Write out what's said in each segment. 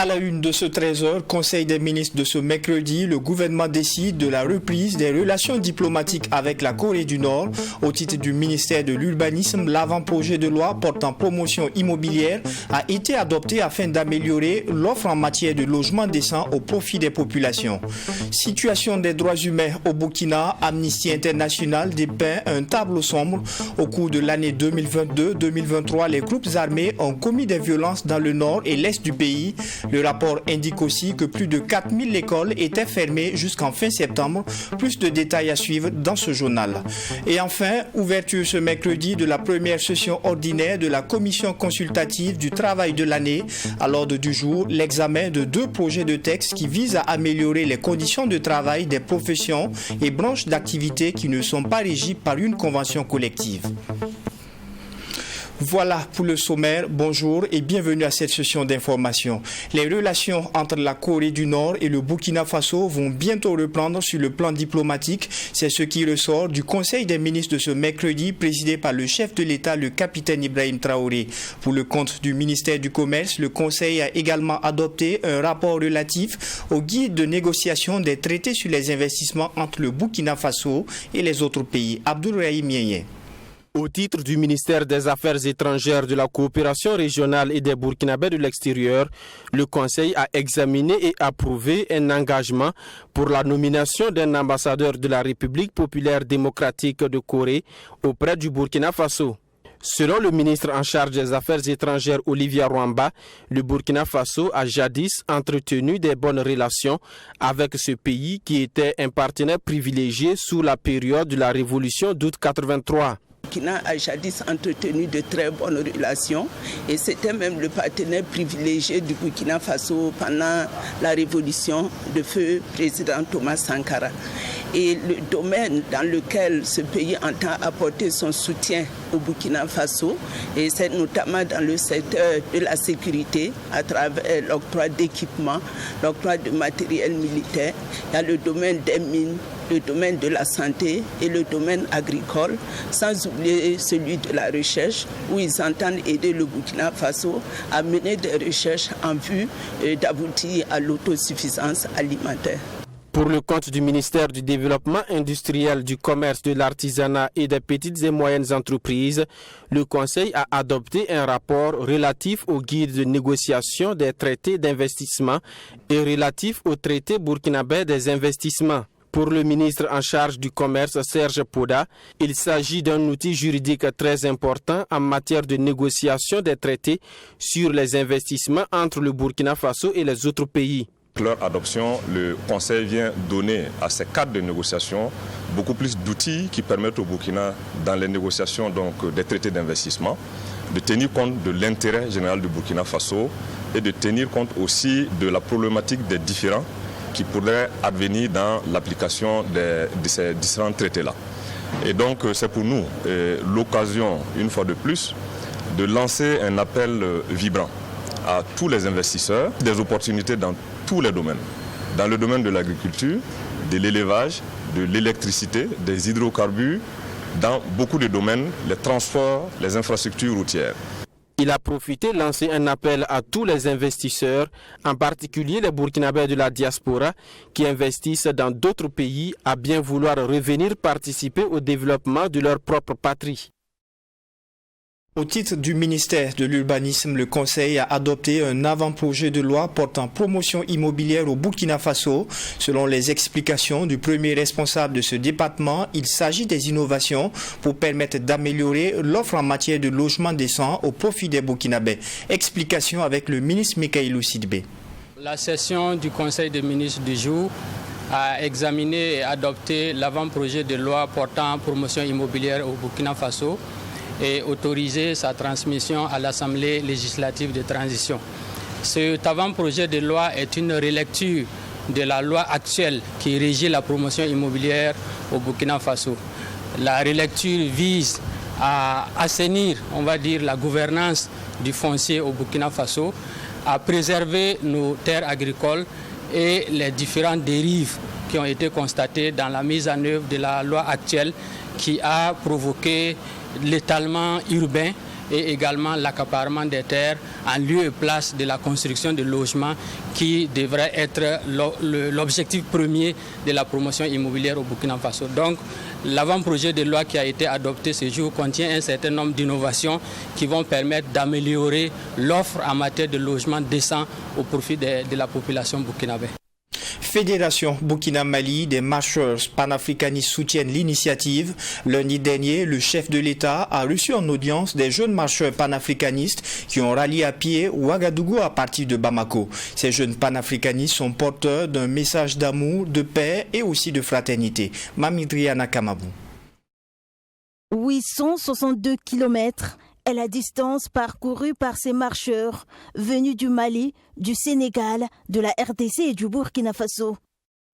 À la une de ce 13h, Conseil des ministres de ce mercredi, le gouvernement décide de la reprise des relations diplomatiques avec la Corée du Nord. Au titre du ministère de l'Urbanisme, l'avant-projet de loi portant promotion immobilière a été adopté afin d'améliorer l'offre en matière de logement décent au profit des populations. Situation des droits humains au Burkina, Amnesty International dépeint un tableau sombre. Au cours de l'année 2022-2023, les groupes armés ont commis des violences dans le nord et l'est du pays. Le rapport indique aussi que plus de 4000 écoles étaient fermées jusqu'en fin septembre. Plus de détails à suivre dans ce journal. Et enfin, ouverture ce mercredi de la première session ordinaire de la commission consultative du travail de l'année. À l'ordre du jour, l'examen de 2 projets de texte qui visent à améliorer les conditions de travail des professions et branches d'activité qui ne sont pas régies par une convention collective. Voilà pour le sommaire. Bonjour et bienvenue à cette session d'information. Les relations entre la Corée du Nord et le Burkina Faso vont bientôt reprendre sur le plan diplomatique. C'est ce qui ressort du Conseil des ministres de ce mercredi présidé par le chef de l'État, le capitaine Ibrahim Traoré. Pour le compte du ministère du Commerce, le Conseil a également adopté un rapport relatif au guide de négociation des traités sur les investissements entre le Burkina Faso et les autres pays. Abdourahim Yeye. Au titre du ministère des Affaires étrangères, de la coopération régionale et des Burkinabés de l'extérieur, le Conseil a examiné et approuvé un engagement pour la nomination d'un ambassadeur de la République populaire démocratique de Corée auprès du Burkina Faso. Selon le ministre en charge des Affaires étrangères Olivier Rwamba, le Burkina Faso a jadis entretenu des bonnes relations avec ce pays qui était un partenaire privilégié sous la période de la révolution d'août 83. Burkina a jadis entretenu de très bonnes relations et c'était même le partenaire privilégié du Burkina Faso pendant la révolution de feu président Thomas Sankara. Et le domaine dans lequel ce pays entend apporter son soutien au Burkina Faso, et c'est notamment dans le secteur de la sécurité à travers l'octroi d'équipements, l'octroi de matériel militaire. Il y a le domaine des mines, le domaine de la santé et le domaine agricole, sans oublier celui de la recherche, où ils entendent aider le Burkina Faso à mener des recherches en vue d'aboutir à l'autosuffisance alimentaire. Pour le compte du ministère du Développement industriel, du commerce, de l'artisanat et des petites et moyennes entreprises, le Conseil a adopté un rapport relatif au guide de négociation des traités d'investissement et relatif au traité burkinabé des investissements. Pour le ministre en charge du commerce, Serge Poda, il s'agit d'un outil juridique très important en matière de négociation des traités sur les investissements entre le Burkina Faso et les autres pays. Leur adoption, le Conseil vient donner à ces cadres de négociation beaucoup plus d'outils qui permettent au Burkina, dans les négociations des traités d'investissement, de tenir compte de l'intérêt général du Burkina Faso et de tenir compte aussi de la problématique des différends qui pourraient advenir dans l'application de ces différents traités-là. Et donc c'est pour nous l'occasion, une fois de plus, de lancer un appel vibrant à tous les investisseurs, des opportunités dans tous les domaines. Dans le domaine de l'agriculture, de l'élevage, de l'électricité, des hydrocarbures, dans beaucoup de domaines, les transports, les infrastructures routières. Il a profité de lancer un appel à tous les investisseurs, en particulier les Burkinabés de la diaspora, qui investissent dans d'autres pays, à bien vouloir revenir participer au développement de leur propre patrie. Au titre du ministère de l'Urbanisme, le Conseil a adopté un avant-projet de loi portant promotion immobilière au Burkina Faso. Selon les explications du premier responsable de ce département, il s'agit des innovations pour permettre d'améliorer l'offre en matière de logement décent au profit des Burkinabés. Explication avec le ministre Mikailou Sidibé. La session du Conseil des ministres du jour a examiné et adopté l'avant-projet de loi portant promotion immobilière au Burkina Faso et autoriser sa transmission à l'Assemblée législative de transition. Cet avant-projet de loi est une relecture de la loi actuelle qui régit la promotion immobilière au Burkina Faso. La relecture vise à assainir, on va dire, la gouvernance du foncier au Burkina Faso, à préserver nos terres agricoles et les différentes dérives qui ont été constatées dans la mise en œuvre de la loi actuelle qui a provoqué l'étalement urbain et également l'accaparement des terres en lieu et place de la construction de logements qui devrait être l'objectif premier de la promotion immobilière au Burkina Faso. Donc, l'avant-projet de loi qui a été adopté ce jour contient un certain nombre d'innovations qui vont permettre d'améliorer l'offre en matière de logements décents au profit de la population burkinabé. Fédération Burkina-Mali des marcheurs panafricanistes soutiennent l'initiative. Lundi dernier, le chef de l'État a reçu en audience des jeunes marcheurs panafricanistes qui ont rallié à pied Ouagadougou à partir de Bamako. Ces jeunes panafricanistes sont porteurs d'un message d'amour, de paix et aussi de fraternité. Mamidriana Kamabou. 862 km est la distance parcourue par ces marcheurs venus du Mali, du Sénégal, de la RDC et du Burkina Faso.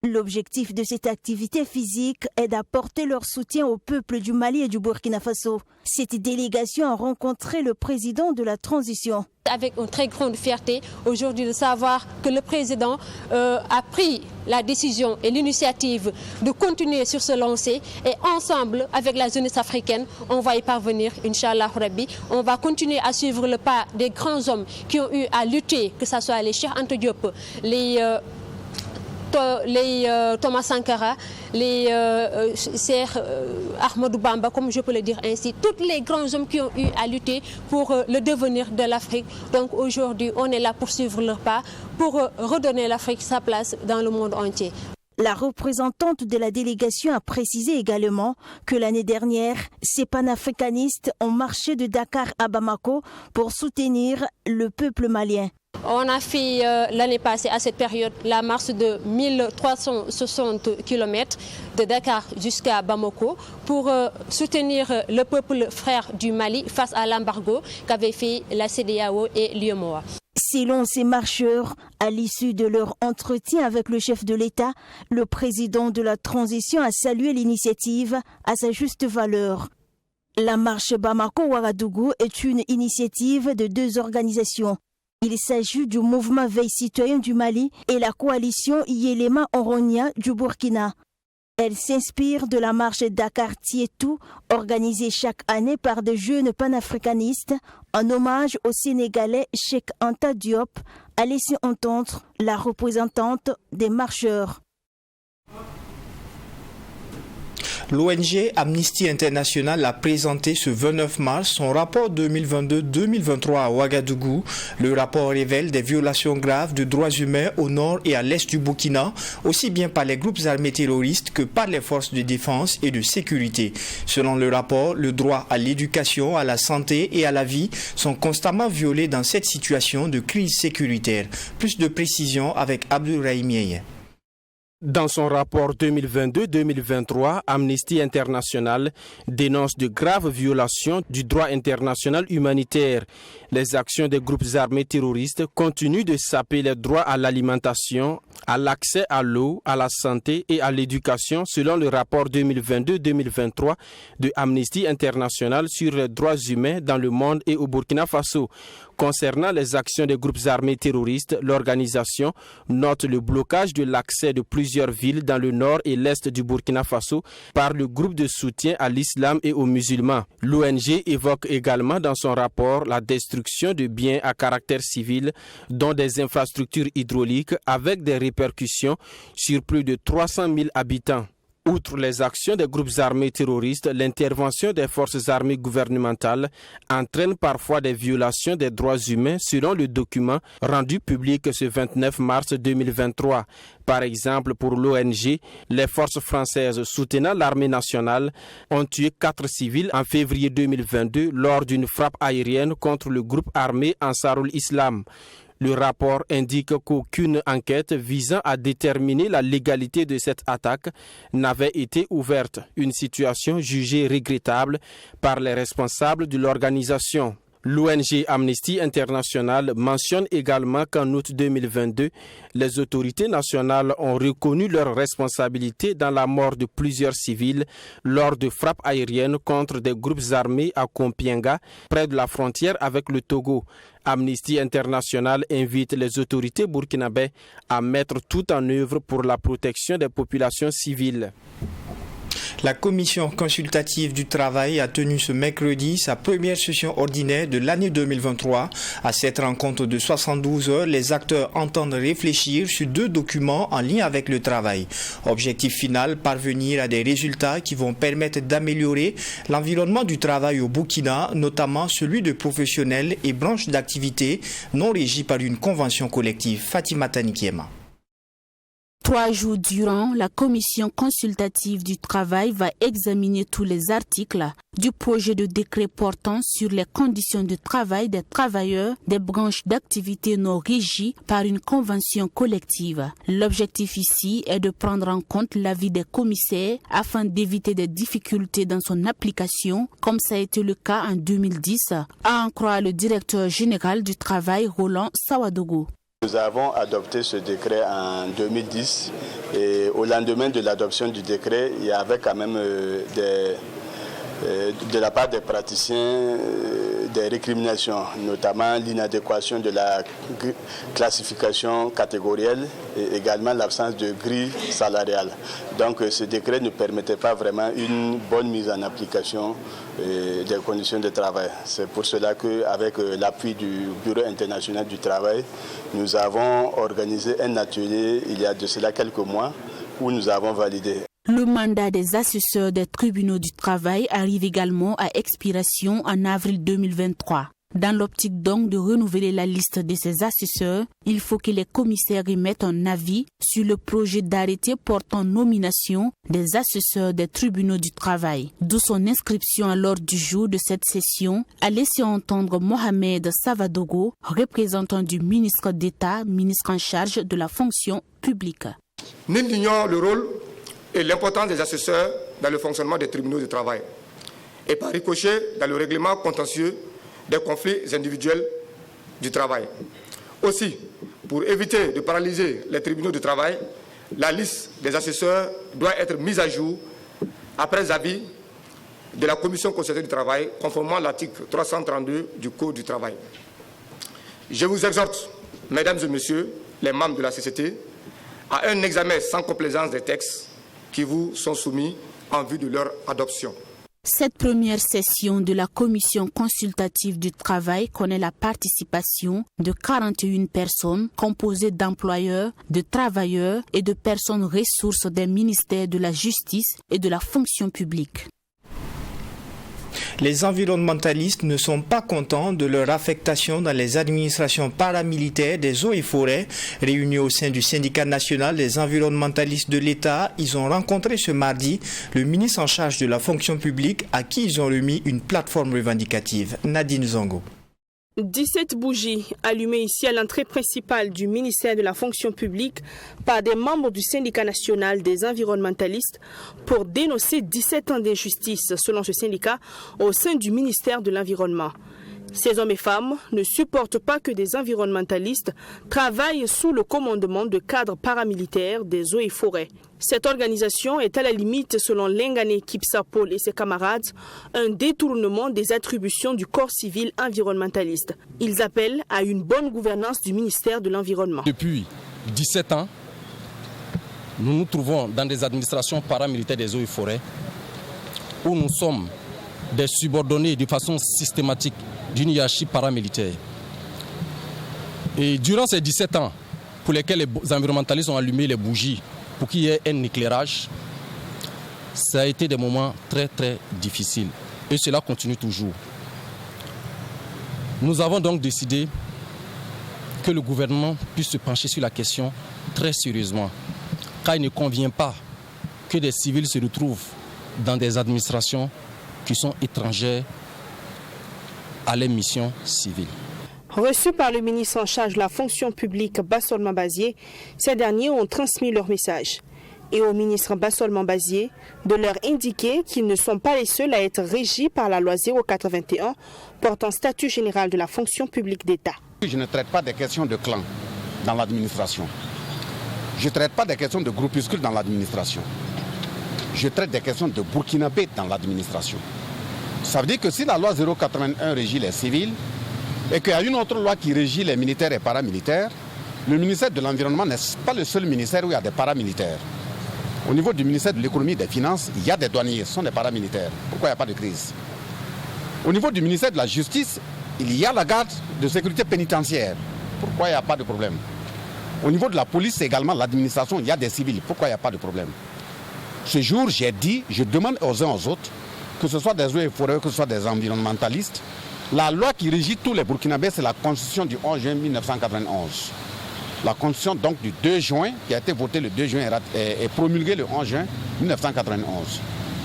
L'objectif de cette activité physique est d'apporter leur soutien au peuple du Mali et du Burkina Faso. Cette délégation a rencontré le président de la transition. Avec une très grande fierté aujourd'hui de savoir que le président a pris la décision et l'initiative de continuer sur ce lancé et ensemble avec la jeunesse africaine, on va y parvenir, Inch'Allah Rabbi. On va continuer à suivre le pas des grands hommes qui ont eu à lutter, que ce soit les Cheikh Anta Diop, les Thomas Sankara, les Cheikh Ahmadou Bamba, comme je peux le dire ainsi, tous les grands hommes qui ont eu à lutter pour le devenir de l'Afrique. Donc aujourd'hui, on est là pour suivre leur pas, pour redonner l'Afrique sa place dans le monde entier. La représentante de la délégation a précisé également que l'année dernière, ces panafricanistes ont marché de Dakar à Bamako pour soutenir le peuple malien. On a fait l'année passée à cette période la marche de 1360 km de Dakar jusqu'à Bamako pour soutenir le peuple frère du Mali face à l'embargo qu'avaient fait la CEDEAO et l'UEMOA. Selon ces marcheurs, à l'issue de leur entretien avec le chef de l'État, le président de la transition a salué l'initiative à sa juste valeur. La marche Bamako-Ouagadougou est une initiative de deux organisations. Il s'agit du mouvement Veille citoyen du Mali et la coalition Yelema Oronia du Burkina. Elle s'inspire de la marche Dakar-Tietou, organisée chaque année par des jeunes panafricanistes, en hommage au Sénégalais Cheikh Anta Diop, a laissé entendre la représentante des marcheurs. L'ONG Amnesty International a présenté ce 29 mars son rapport 2022-2023 à Ouagadougou. Le rapport révèle des violations graves de droits humains au nord et à l'est du Burkina, aussi bien par les groupes armés terroristes que par les forces de défense et de sécurité. Selon le rapport, le droit à l'éducation, à la santé et à la vie sont constamment violés dans cette situation de crise sécuritaire. Plus de précisions avec Abdourahim Yeye. Dans son rapport 2022-2023, Amnesty International dénonce de graves violations du droit international humanitaire. Les actions des groupes armés terroristes continuent de saper les droits à l'alimentation, à l'accès à l'eau, à la santé et à l'éducation, selon le rapport 2022-2023 de Amnesty International sur les droits humains dans le monde et au Burkina Faso. Concernant les actions des groupes armés terroristes, l'organisation note le blocage de l'accès de plusieurs villes dans le nord et l'est du Burkina Faso par le groupe de soutien à l'islam et aux musulmans. L'ONG évoque également dans son rapport la destruction de biens à caractère civil, dont des infrastructures hydrauliques avec des répercussions sur plus de 300 000 habitants. Outre les actions des groupes armés terroristes, l'intervention des forces armées gouvernementales entraîne parfois des violations des droits humains selon le document rendu public ce 29 mars 2023. Par exemple, pour l'ONG, les forces françaises soutenant l'armée nationale ont tué 4 civils en février 2022 lors d'une frappe aérienne contre le groupe armé Ansarul Islam. Le rapport indique qu'aucune enquête visant à déterminer la légalité de cette attaque n'avait été ouverte, une situation jugée regrettable par les responsables de l'organisation. L'ONG Amnesty International mentionne également qu'en août 2022, les autorités nationales ont reconnu leur responsabilité dans la mort de plusieurs civils lors de frappes aériennes contre des groupes armés à Kompienga, près de la frontière avec le Togo. Amnesty International invite les autorités burkinabè à mettre tout en œuvre pour la protection des populations civiles. La commission consultative du travail a tenu ce mercredi sa première session ordinaire de l'année 2023. À cette rencontre de 72 heures, les acteurs entendent réfléchir sur 2 documents en lien avec le travail. Objectif final, parvenir à des résultats qui vont permettre d'améliorer l'environnement du travail au Burkina, notamment celui de professionnels et branches d'activité non régies par une convention collective. Fatima Tanikiema. 3 jours durant, la commission consultative du travail va examiner tous les articles du projet de décret portant sur les conditions de travail des travailleurs des branches d'activité non régies par une convention collective. L'objectif ici est de prendre en compte l'avis des commissaires afin d'éviter des difficultés dans son application, comme ça a été le cas en 2010, à en croire le directeur général du travail, Roland Sawadogo. Nous avons adopté ce décret en 2010 et au lendemain de l'adoption du décret, il y avait quand même de la part des praticiens des récriminations, notamment l'inadéquation de la classification catégorielle et également l'absence de grille salariale. Donc ce décret ne permettait pas vraiment une bonne mise en application des conditions de travail. C'est pour cela qu'avec l'appui du Bureau international du travail, nous avons organisé un atelier il y a de cela quelques mois où nous avons validé. Le mandat des assesseurs des tribunaux du travail arrive également à expiration en avril 2023. Dans l'optique donc de renouveler la liste de ces assesseurs, il faut que les commissaires émettent un avis sur le projet d'arrêté portant nomination des assesseurs des tribunaux du travail. D'où son inscription à l'ordre du jour de cette session a laissé entendre Mohamed Savadogo, représentant du ministre d'État, ministre en charge de la fonction publique. Nous ignorons le rôle et l'importance des assesseurs dans le fonctionnement des tribunaux du travail et par ricochet dans le règlement contentieux des conflits individuels du travail. Aussi, pour éviter de paralyser les tribunaux du travail, la liste des assesseurs doit être mise à jour après avis de la commission consultative du travail, conformément à l'article 332 du Code du travail. Je vous exhorte, mesdames et messieurs, les membres de la CCT, à un examen sans complaisance des textes qui vous sont soumis en vue de leur adoption. Cette première session de la commission consultative du travail connaît la participation de 41 personnes composées d'employeurs, de travailleurs et de personnes ressources des ministères de la Justice et de la fonction publique. Les environnementalistes ne sont pas contents de leur affectation dans les administrations paramilitaires des eaux et forêts. Réunis au sein du syndicat national des environnementalistes de l'État, ils ont rencontré ce mardi le ministre en charge de la fonction publique à qui ils ont remis une plateforme revendicative. Nadine Zongo. 17 bougies allumées ici à l'entrée principale du ministère de la fonction publique par des membres du syndicat national des environnementalistes pour dénoncer 17 ans d'injustice, selon ce syndicat, au sein du ministère de l'Environnement. Ces hommes et femmes ne supportent pas que des environnementalistes travaillent sous le commandement de cadres paramilitaires des eaux et forêts. Cette organisation est à la limite, selon Lengane Kipsapol et ses camarades, un détournement des attributions du corps civil environnementaliste. Ils appellent à une bonne gouvernance du ministère de l'Environnement. Depuis 17 ans, nous nous trouvons dans des administrations paramilitaires des eaux et forêts où nous sommes des subordonnés de façon systématique d'une hiérarchie paramilitaire. Et durant ces 17 ans, pour lesquels les environnementalistes ont allumé les bougies pour qu'il y ait un éclairage, ça a été des moments très très difficiles. Et cela continue toujours. Nous avons donc décidé que le gouvernement puisse se pencher sur la question très sérieusement, car il ne convient pas que des civils se retrouvent dans des administrations qui sont étrangères à les missions civiles. Reçus par le ministre en charge de la fonction publique, Basson Mabazié, ces derniers ont transmis leur message. et au ministre Bassol Mambazié de leur indiquer qu'ils ne sont pas les seuls à être régis par la loi 081 portant statut général de la fonction publique d'État. Je ne traite pas des questions de clan dans l'administration. Je ne traite pas des questions de groupuscules dans l'administration. Je traite des questions de burkinabés dans l'administration. Ça veut dire que si la loi 081 régit les civils et qu'il y a une autre loi qui régit les militaires et paramilitaires, le ministère de l'Environnement n'est pas le seul ministère où il y a des paramilitaires. Au niveau du ministère de l'Économie et des Finances, il y a des douaniers, ce sont des paramilitaires. Pourquoi il n'y a pas de crise? Au niveau du ministère de la Justice, il y a la garde de sécurité pénitentiaire. Pourquoi il n'y a pas de problème? Au niveau de la police, également l'administration, il y a des civils. Pourquoi il n'y a pas de problème? Ce jour, j'ai dit, je demande aux uns aux autres, que ce soit des eaux et forêts, que ce soit des environnementalistes, la loi qui régit tous les Burkinabés, c'est la Constitution du 11 juin 1991. La Constitution donc du 2 juin, qui a été votée le 2 juin et promulguée le 11 juin 1991.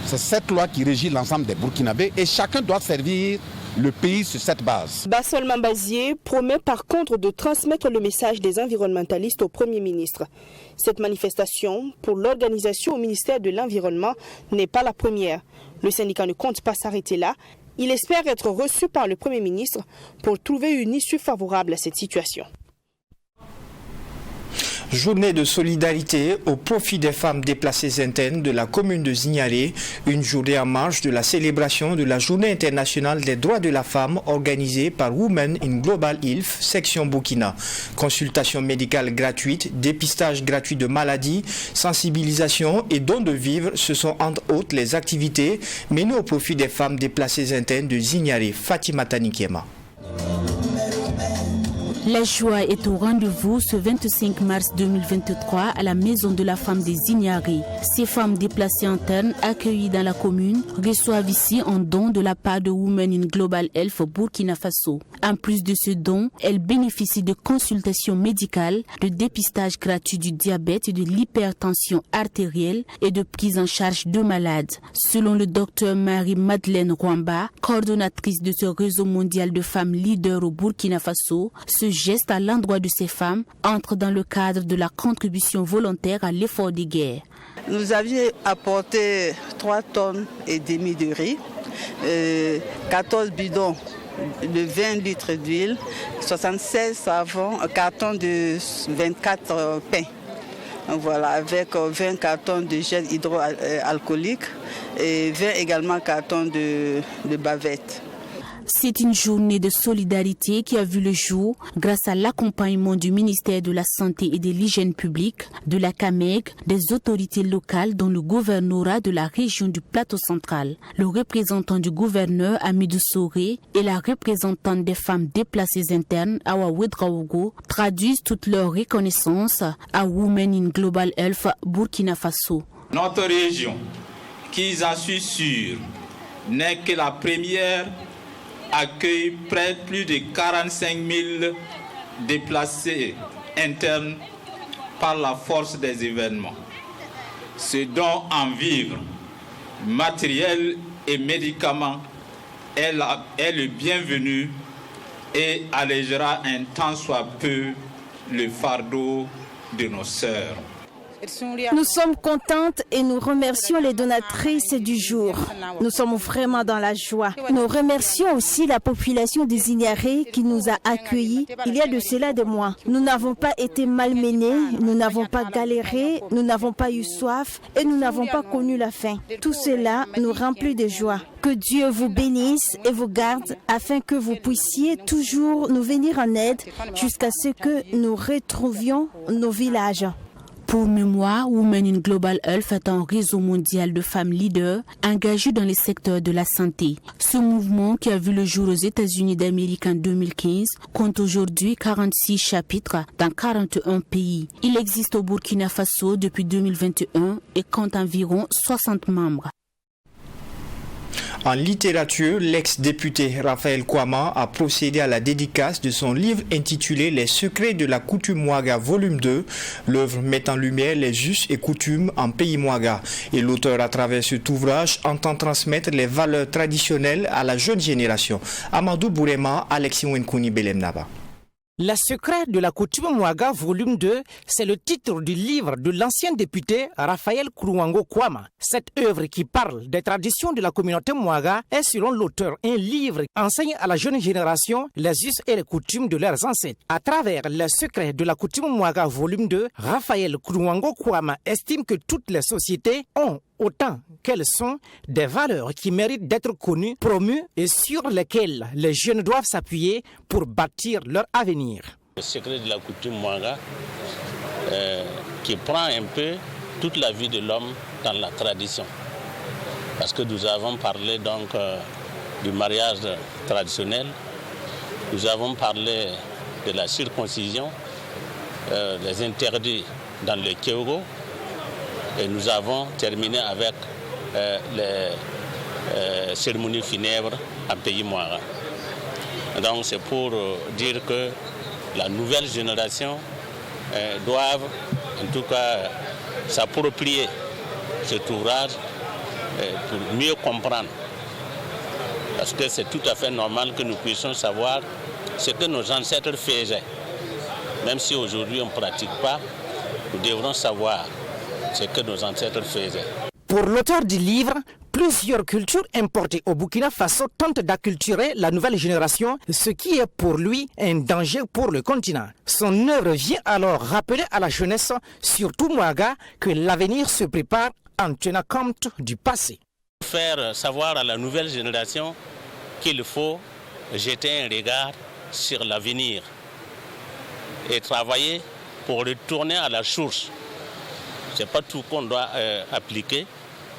C'est cette loi qui régit l'ensemble des Burkinabés et chacun doit servir le pays sur cette base. Bassol Mambazié promet par contre de transmettre le message des environnementalistes au Premier ministre. Cette manifestation pour l'organisation au ministère de l'Environnement n'est pas la première. Le syndicat ne compte pas s'arrêter là. Il espère être reçu par le Premier ministre pour trouver une issue favorable à cette situation. Journée de solidarité au profit des femmes déplacées internes de la commune de Zignalé, une journée en marge de la célébration de la Journée internationale des droits de la femme organisée par Women in Global Health, section Burkina. Consultation médicale gratuite, dépistage gratuit de maladies, sensibilisation et dons de vivres, ce sont entre autres les activités menées au profit des femmes déplacées internes de Zignalé. Fatima Tanikiema. La joie est au rendez-vous ce 25 mars 2023 à la Maison de la Femme des Zignaré. Ces femmes déplacées internes accueillies dans la commune reçoivent ici un don de la part de Women in Global Health Burkina Faso. En plus de ce don, elles bénéficient de consultations médicales, de dépistage gratuit du diabète et de l'hypertension artérielle et de prise en charge de malades. Selon le docteur Marie-Madeleine Rwamba, coordonnatrice de ce réseau mondial de femmes leaders au Burkina Faso, ce geste à l'endroit de ces femmes entre dans le cadre de la contribution volontaire à l'effort de guerre. Nous avions apporté 3 tonnes et demi de riz, 14 bidons de 20 litres d'huile, 76 savons, un carton de 24 pains. Voilà, avec 20 cartons de gel hydroalcoolique et 20 également cartons de bavettes. C'est une journée de solidarité qui a vu le jour grâce à l'accompagnement du ministère de la Santé et de l'Hygiène publique, de la CAMEG, des autorités locales dont le gouvernorat de la région du Plateau central. Le représentant du gouverneur Amidou Soré et la représentante des femmes déplacées internes Awa Ouedraogo traduisent toute leur reconnaissance à Women in Global Health Burkina Faso. Notre région, qui j'en suis sûr, n'est que la première, accueille plus de 45 000 déplacés internes par la force des événements. Ce don en vivres, matériel et médicaments est le bienvenu et allégera un tant soit peu le fardeau de nos sœurs. Nous sommes contentes et nous remercions les donatrices du jour. Nous sommes vraiment dans la joie. Nous remercions aussi la population des Zignaré qui nous a accueillis il y a de cela des mois. Nous n'avons pas été malmenés, nous n'avons pas galéré, nous n'avons pas eu soif et nous n'avons pas connu la faim. Tout cela nous remplit de joie. Que Dieu vous bénisse et vous garde afin que vous puissiez toujours nous venir en aide jusqu'à ce que nous retrouvions nos villages. Pour mémoire, Women in Global Health est un réseau mondial de femmes leaders engagées dans les secteurs de la santé. Ce mouvement, qui a vu le jour aux États-Unis d'Amérique en 2015, compte aujourd'hui 46 chapitres dans 41 pays. Il existe au Burkina Faso depuis 2021 et compte environ 60 membres. En littérature, l'ex-député Raphaël Kouama a procédé à la dédicace de son livre intitulé « Les secrets de la coutume Mouaga, volume 2 ». L'œuvre met en lumière les us et coutumes en pays Mouaga. Et l'auteur, à travers cet ouvrage, entend transmettre les valeurs traditionnelles à la jeune génération. Amadou Bourema, Alexis Wenkouni Belemnaba. Le secret de la coutume Mouaga, volume 2, c'est le titre du livre de l'ancien député Raphaël Kourouango Kouama. Cette œuvre qui parle des traditions de la communauté Mouaga est, selon l'auteur, un livre qui enseigne à la jeune génération les us et les coutumes de leurs ancêtres. À travers le secret de la coutume Mouaga, volume 2, Raphaël Kourouango Kouama estime que toutes les sociétés ont, autant qu'elles sont, des valeurs qui méritent d'être connues, promues et sur lesquelles les jeunes doivent s'appuyer pour bâtir leur avenir. Le secret de la coutume Mouaga qui prend un peu toute la vie de l'homme dans la tradition. Parce que nous avons parlé donc du mariage traditionnel, nous avons parlé de la circoncision, des interdits dans le Kéogo, et nous avons terminé avec les cérémonies funèbres en pays Mouaga. Donc c'est pour dire que la nouvelle génération doit en tout cas s'approprier cet ouvrage pour mieux comprendre. Parce que c'est tout à fait normal que nous puissions savoir ce que nos ancêtres faisaient. Même si aujourd'hui on ne pratique pas, nous devrons savoir ce que nos ancêtres faisaient. Pour l'auteur du livre, plusieurs cultures importées au Burkina Faso tentent d'acculturer la nouvelle génération, ce qui est pour lui un danger pour le continent. Son œuvre vient alors rappeler à la jeunesse, surtout Mouaga, que l'avenir se prépare en tenant compte du passé. Faire savoir à la nouvelle génération qu'il faut jeter un regard sur l'avenir et travailler pour retourner à la source. Ce n'est pas tout qu'on doit appliquer,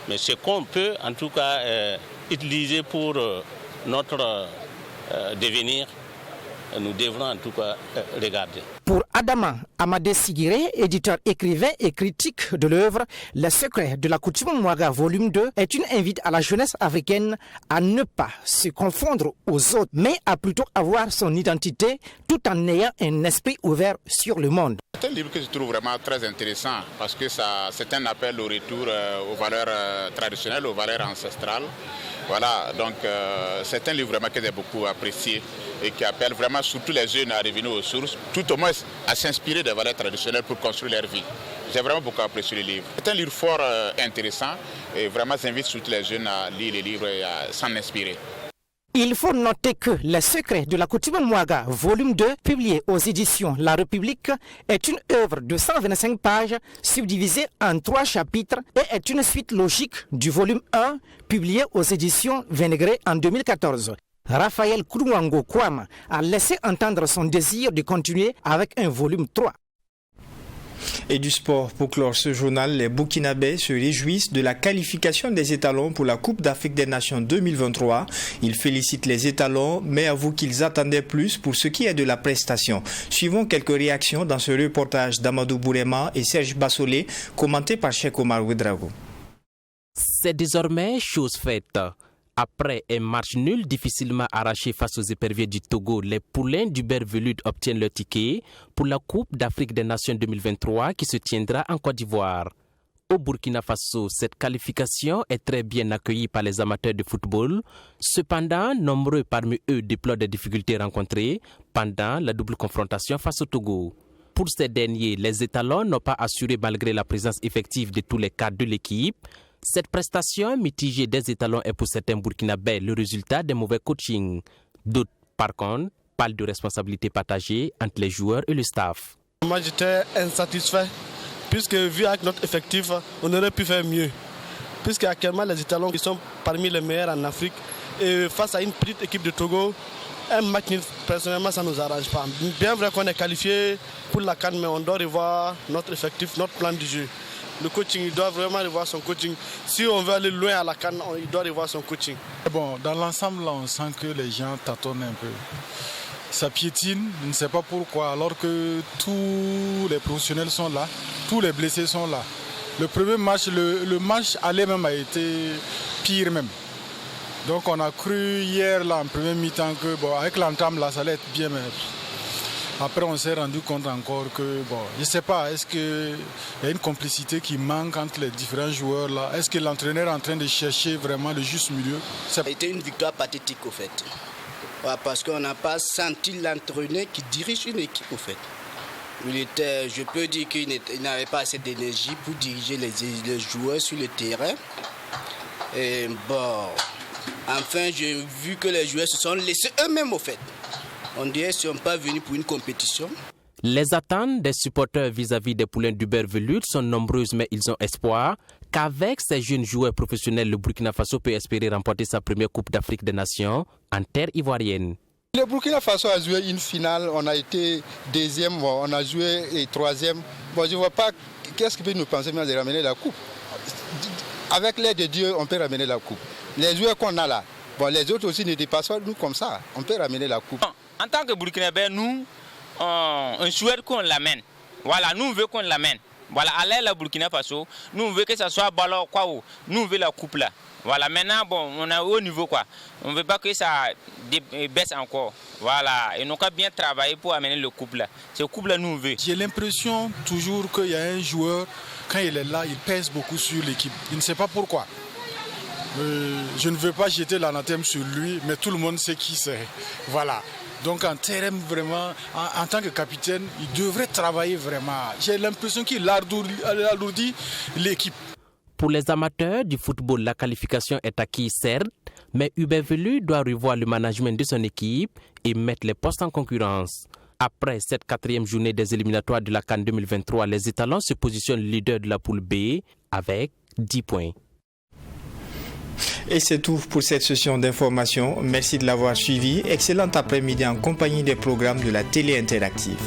mais ce qu'on peut en tout cas utiliser pour notre devenir, nous devrons en tout cas regarder. Pour Adama Amadé Sigiré, éditeur, écrivain et critique de l'œuvre, Le secret de la coutume Mouaga, volume 2, est une invite à la jeunesse africaine à ne pas se confondre aux autres, mais à plutôt avoir son identité tout en ayant un esprit ouvert sur le monde. C'est un livre que je trouve vraiment très intéressant parce que c'est un appel au retour aux valeurs traditionnelles, aux valeurs ancestrales. Voilà, donc c'est un livre vraiment que j'ai beaucoup apprécié et qui appelle vraiment surtout les jeunes à revenir aux sources, tout au moins à s'inspirer des valeurs traditionnelles pour construire leur vie. J'ai vraiment beaucoup apprécié le livre. C'est un livre fort intéressant et vraiment j'invite surtout les jeunes à lire les livres et à s'en inspirer. Il faut noter que Le secret de la coutume Mouaga, volume 2, publié aux éditions La République, est une œuvre de 125 pages subdivisée en 3 chapitres et est une suite logique du volume 1, publié aux éditions Vénégré en 2014. Raphaël Kourouango Kouama a laissé entendre son désir de continuer avec un volume 3. Et du sport, pour clore ce journal, les Burkinabés se réjouissent de la qualification des étalons pour la Coupe d'Afrique des Nations 2023. Ils félicitent les étalons, mais avouent qu'ils attendaient plus pour ce qui est de la prestation. Suivons quelques réactions dans ce reportage d'Amadou Bourema et Serge Bassolé, commenté par Cheikh Omar Ouedraogo. C'est désormais chose faite. Après un match nul difficilement arraché face aux éperviers du Togo, les poulains du Bervelud obtiennent leur ticket pour la Coupe d'Afrique des Nations 2023 qui se tiendra en Côte d'Ivoire. Au Burkina Faso, cette qualification est très bien accueillie par les amateurs de football. Cependant, nombreux parmi eux déplorent des difficultés rencontrées pendant la double confrontation face au Togo. Pour ces derniers, les étalons n'ont pas assuré malgré la présence effective de tous les cadres de l'équipe. Cette prestation mitigée des étalons est pour certains Burkinabés le résultat d'un mauvais coaching. D'autres, par contre, parlent de responsabilité partagée entre les joueurs et le staff. Moi, j'étais insatisfait, puisque vu avec notre effectif, on aurait pu faire mieux. Puisque actuellement, les étalons sont parmi les meilleurs en Afrique. Et face à une petite équipe de Togo, un match, personnellement, ça ne nous arrange pas. Bien vrai qu'on est qualifié pour la CAN, mais on doit revoir notre effectif, notre plan de jeu. Le coaching, il doit vraiment revoir son coaching. Si on veut aller loin à la CAN, il doit revoir son coaching. Bon, dans l'ensemble, on sent que les gens tâtonnent un peu. Ça piétine, je ne sais pas pourquoi, alors que tous les professionnels sont là, tous les blessés sont là. Le premier match, le match aller même a été pire même. Donc on a cru hier là, en premier mi-temps que bon, avec l'entame là, ça allait être bien, mais après on s'est rendu compte encore que, bon, je ne sais pas, est-ce qu'il y a une complicité qui manque entre les différents joueurs là? Est-ce que l'entraîneur est en train de chercher vraiment le juste milieu? Ça a été une victoire pathétique au fait. parce qu'on n'a pas senti l'entraîneur qui dirige une équipe en fait. Je peux dire qu'il n'avait pas assez d'énergie pour diriger les joueurs sur le terrain. Et bon, enfin, j'ai vu que les joueurs se sont laissés eux-mêmes au fait. On dirait qu'ils ne sont pas venus pour une compétition. Les attentes des supporters vis-à-vis des poulains d'Hubert Velud sont nombreuses, mais ils ont espoir qu'avec ces jeunes joueurs professionnels, le Burkina Faso peut espérer remporter sa première Coupe d'Afrique des Nations en terre ivoirienne. Le Burkina Faso a joué une finale, on a été deuxième, on a joué troisième. Bon, je ne vois pas qu'est-ce qui peut nous penser de ramener la coupe. Avec l'aide de Dieu, on peut ramener la coupe. Les joueurs qu'on a là, bon, les autres aussi ne dépassent pas nous comme ça. On peut ramener la coupe. En tant que Burkinabé, nous, on souhaite qu'on l'amène. Voilà, nous voulons qu'on l'amène. Voilà, allez la Burkina Faso, nous voulons que ça soit ballon quoi, nous voulons la coupe là. Voilà, maintenant, bon, on est au niveau quoi. On ne veut pas que ça baisse encore. Voilà, et nous avons bien travaillé pour amener le couple là. Ce couple là, nous veut. J'ai l'impression toujours qu'il y a un joueur, quand il est là, il pèse beaucoup sur l'équipe. Je ne sais pas pourquoi. Je ne veux pas jeter l'anathème sur lui, mais tout le monde sait qui c'est. Voilà. Donc en terrain, vraiment, en tant que capitaine, il devrait travailler vraiment. J'ai l'impression qu'il alourdit l'équipe. Pour les amateurs du football, la qualification est acquise certes, mais Hubert Velud doit revoir le management de son équipe et mettre les postes en concurrence. Après cette 4e journée des éliminatoires de la CAN 2023, les Étalons se positionnent leader de la poule B avec 10 points. Et c'est tout pour cette session d'information. Merci de l'avoir suivi. Excellent après-midi en compagnie des programmes de la télé interactive.